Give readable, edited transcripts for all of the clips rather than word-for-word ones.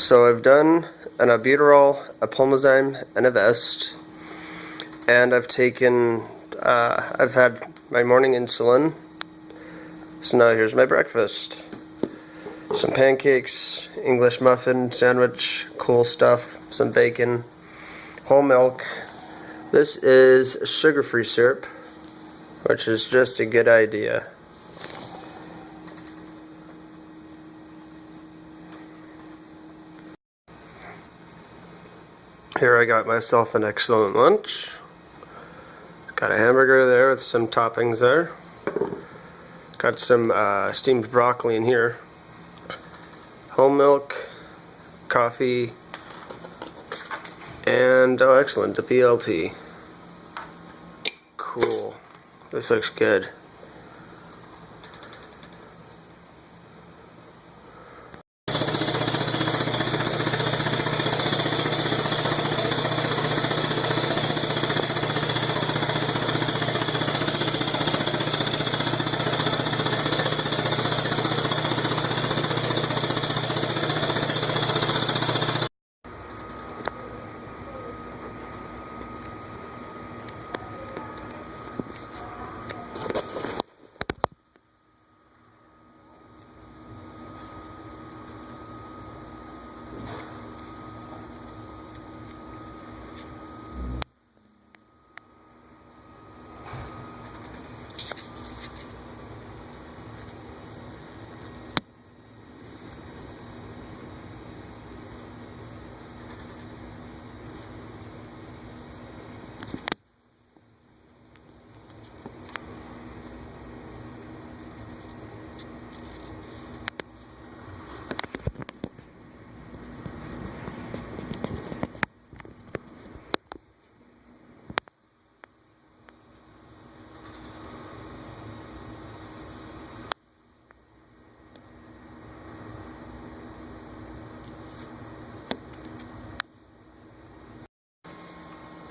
So I've done an albuterol, a pulmozyme, and a vest, and I've had my morning insulin. So now here's my breakfast. Some pancakes, English muffin sandwich, cool stuff, some bacon, whole milk. This is sugar-free syrup, which is just a good idea. Here I got myself an excellent lunch. Got a hamburger there with some toppings there. Got some steamed broccoli in here. Whole milk, coffee, and oh excellent, a BLT. Cool. This looks good.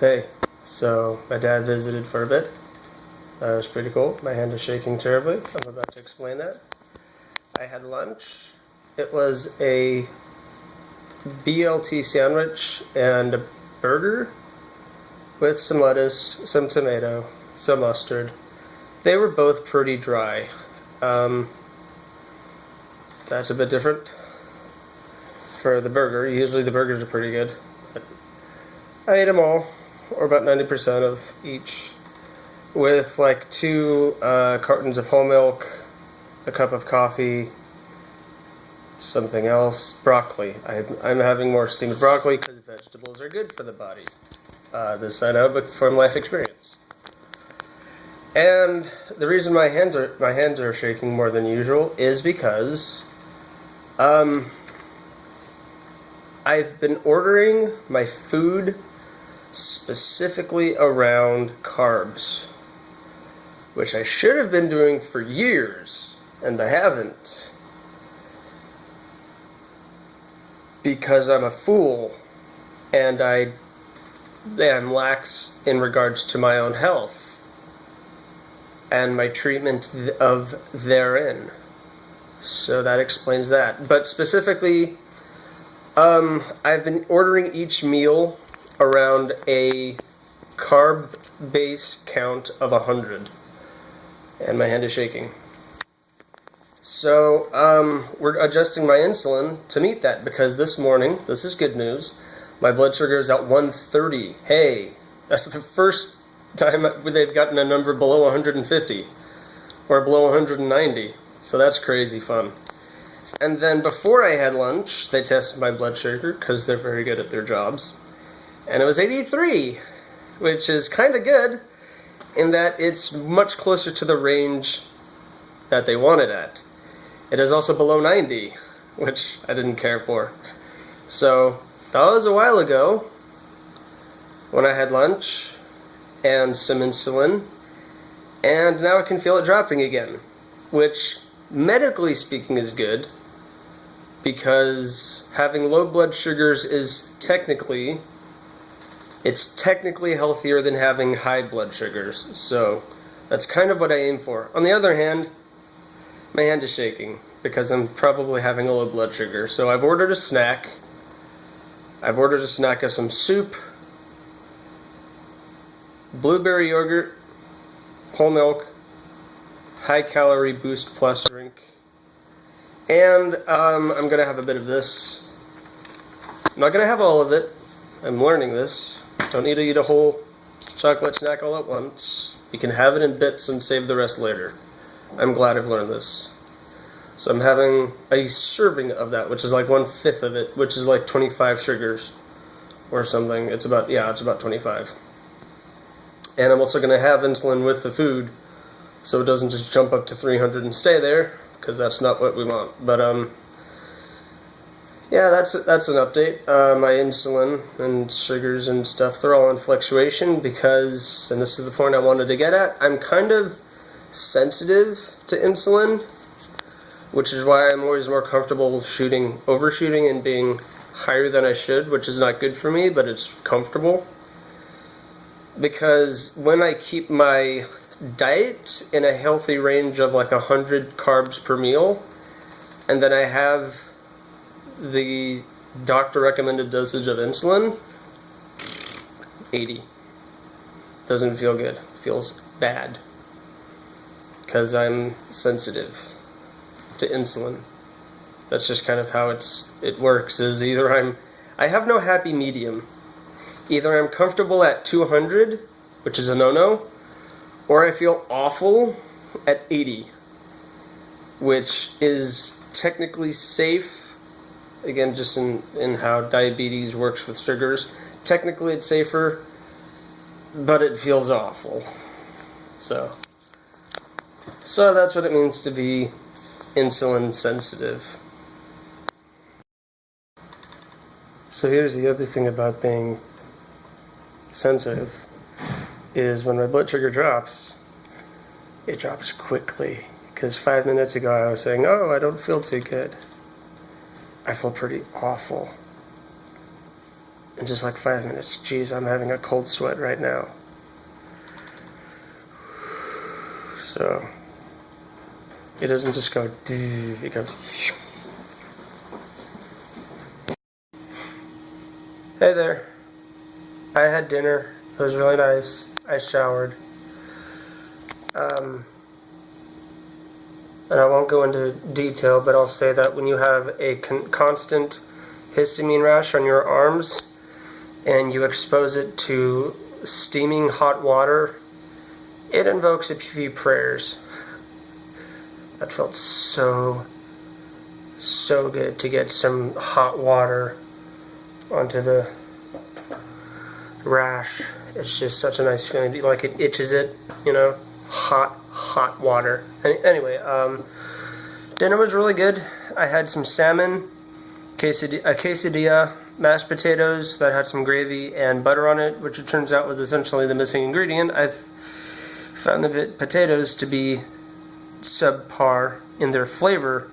Hey, so my dad visited for a bit. That was pretty cool. My hand is shaking terribly. I'm about to explain that. I had lunch. It was a BLT sandwich and a burger with some lettuce, some tomato, some mustard. They were both pretty dry. That's a bit different for the burger. Usually the burgers are pretty good. But I ate them all, or about 90% of each, with like 2 cartons of whole milk, a cup of coffee, something else, broccoli. I'm having more steamed broccoli because vegetables are good for the body. This I know, but from life experience. And the reason my hands are shaking more than usual is because I've been ordering my food specifically around carbs, which I should have been doing for years, and I haven't, because I'm a fool and I am lax in regards to my own health and my treatment of therein. So that explains that. But specifically, I've been ordering each meal around a carb base count of 100, and my hand is shaking. So we're adjusting my insulin to meet that, because this morning, this is good news, my blood sugar is at 130. Hey, that's the first time they've gotten a number below 150 or below 190, so that's crazy fun. And then before I had lunch, they tested my blood sugar because they're very good at their jobs. And it was 83, which is kind of good in that it's much closer to the range that they want it at. It is also below 90, which I didn't care for. So that was a while ago when I had lunch and some insulin, and now I can feel it dropping again, which medically speaking is good, because having low blood sugars is technically healthier than having high blood sugars. So that's kind of what I aim for. On the other hand, my hand is shaking because I'm probably having a low blood sugar. So I've ordered a snack I've ordered a snack of some soup, blueberry yogurt, whole milk, high calorie boost plus drink, and I'm going to have a bit of this. I'm not going to have all of it. I'm learning this. Don't need to eat a whole chocolate snack all at once. You can have it in bits and save the rest later. I'm glad I've learned this. So I'm having a serving of that, which is like 1/5 of it, which is like 25 sugars or something. It's about 25. And I'm also going to have insulin with the food, so it doesn't just jump up to 300 and stay there, because that's not what we want. But yeah, that's an update. My insulin and sugars and stuff, they're all in fluctuation because, and this is the point I wanted to get at, I'm kind of sensitive to insulin, which is why I'm always more comfortable overshooting and being higher than I should, which is not good for me, but it's comfortable. Because when I keep my diet in a healthy range of like 100 carbs per meal, and then I have the doctor recommended dosage of insulin, 80. Doesn't feel good. Feels bad. Because I'm sensitive to insulin. That's just kind of how it works, is either I have no happy medium. Either I'm comfortable at 200, which is a no-no, or I feel awful at 80, which is technically safe. Again, just in how diabetes works with sugars. Technically it's safer, but it feels awful. So that's what it means to be insulin sensitive. So here's the other thing about being sensitive, is when my blood sugar drops, it drops quickly. Because 5 minutes ago I was saying, oh, I don't feel too good. I feel pretty awful. In just like 5 minutes, geez, I'm having a cold sweat right now. So it doesn't just go, it goes. Hey there. I had dinner. It was really nice. I showered. And I won't go into detail, but I'll say that when you have a constant histamine rash on your arms and you expose it to steaming hot water, it invokes a few prayers. That felt so good to get some hot water onto the rash. It's just such a nice feeling. Like it itches it, hot water. Anyway, dinner was really good. I had some salmon, a quesadilla, mashed potatoes that had some gravy and butter on it, which it turns out was essentially the missing ingredient. I've found the potatoes to be subpar in their flavor.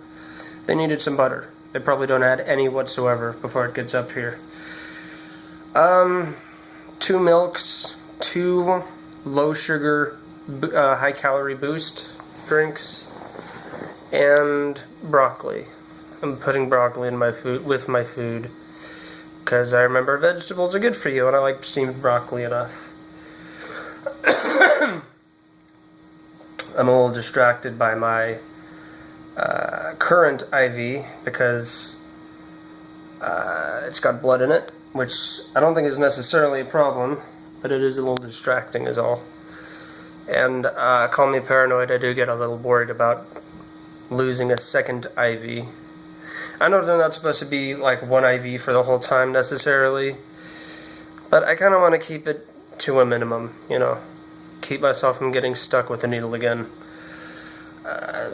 They needed some butter. They probably don't add any whatsoever before it gets up here. 2 milks, 2 low sugar, high calorie boost drinks, and broccoli. I'm putting broccoli in my food with my food because I remember vegetables are good for you, and I like steamed broccoli enough. I'm a little distracted by my current IV because it's got blood in it, which I don't think is necessarily a problem, but it is a little distracting is all. And call me paranoid, I do get a little worried about losing a second IV. I know they're not supposed to be like one IV for the whole time necessarily, but I kind of want to keep it to a minimum, keep myself from getting stuck with the needle again.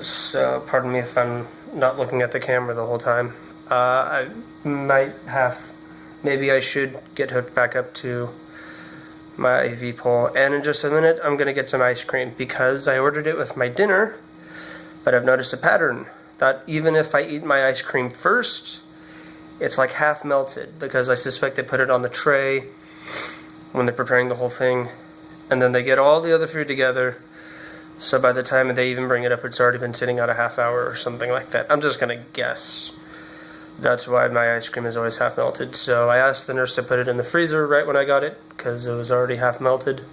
So pardon me if I'm not looking at the camera the whole time. I might have, maybe I should get hooked back up to my IV pole. And in just a minute, I'm going to get some ice cream because I ordered it with my dinner, but I've noticed a pattern that even if I eat my ice cream first, it's like half melted because I suspect they put it on the tray when they're preparing the whole thing, and then they get all the other food together, so by the time they even bring it up, it's already been sitting out a half hour or something like that. I'm just going to guess. That's why my ice cream is always half melted. So I asked the nurse to put it in the freezer right when I got it, because it was already half melted.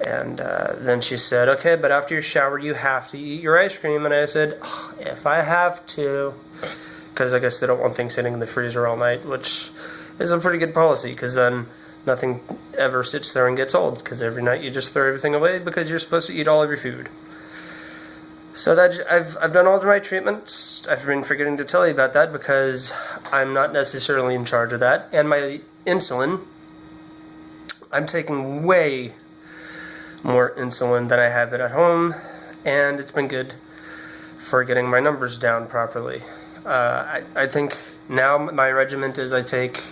And then she said, okay, but after your shower, you have to eat your ice cream. And I said, oh, if I have to, because I guess they don't want things sitting in the freezer all night, which is a pretty good policy, because then nothing ever sits there and gets old, because every night you just throw everything away because you're supposed to eat all of your food. So that I've done all of my treatments. I've been forgetting to tell you about that because I'm not necessarily in charge of that. And my insulin, I'm taking way more insulin than I have it at home, and it's been good for getting my numbers down properly. I think now my regimen is I take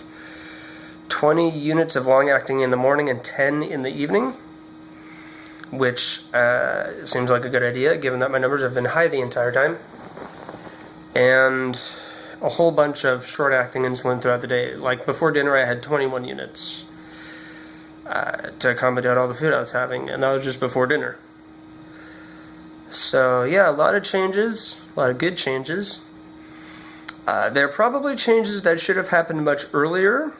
20 units of long-acting in the morning and 10 in the evening, which seems like a good idea given that my numbers have been high the entire time, and a whole bunch of short-acting insulin throughout the day. Like before dinner I had 21 units to accommodate all the food I was having, and that was just before dinner. So yeah, a lot of changes, a lot of good changes. There are probably changes that should have happened much earlier,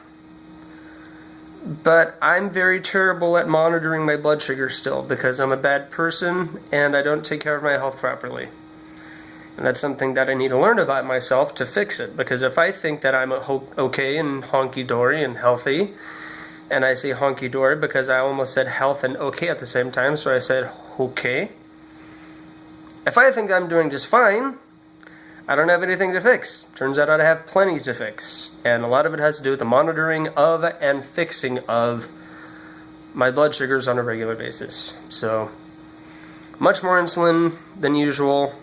but I'm very terrible at monitoring my blood sugar still because I'm a bad person and I don't take care of my health properly. And that's something that I need to learn about myself to fix it, because if I think that I'm okay and honky-dory and healthy, and I say honky-dory because I almost said health and okay at the same time, so I said okay. If I think I'm doing just fine, I don't have anything to fix. Turns out I have plenty to fix. And a lot of it has to do with the monitoring of and fixing of my blood sugars on a regular basis. So, much more insulin than usual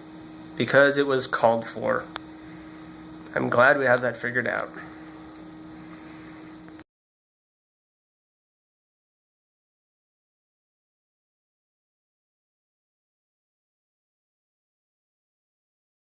because it was called for. I'm glad we have that figured out.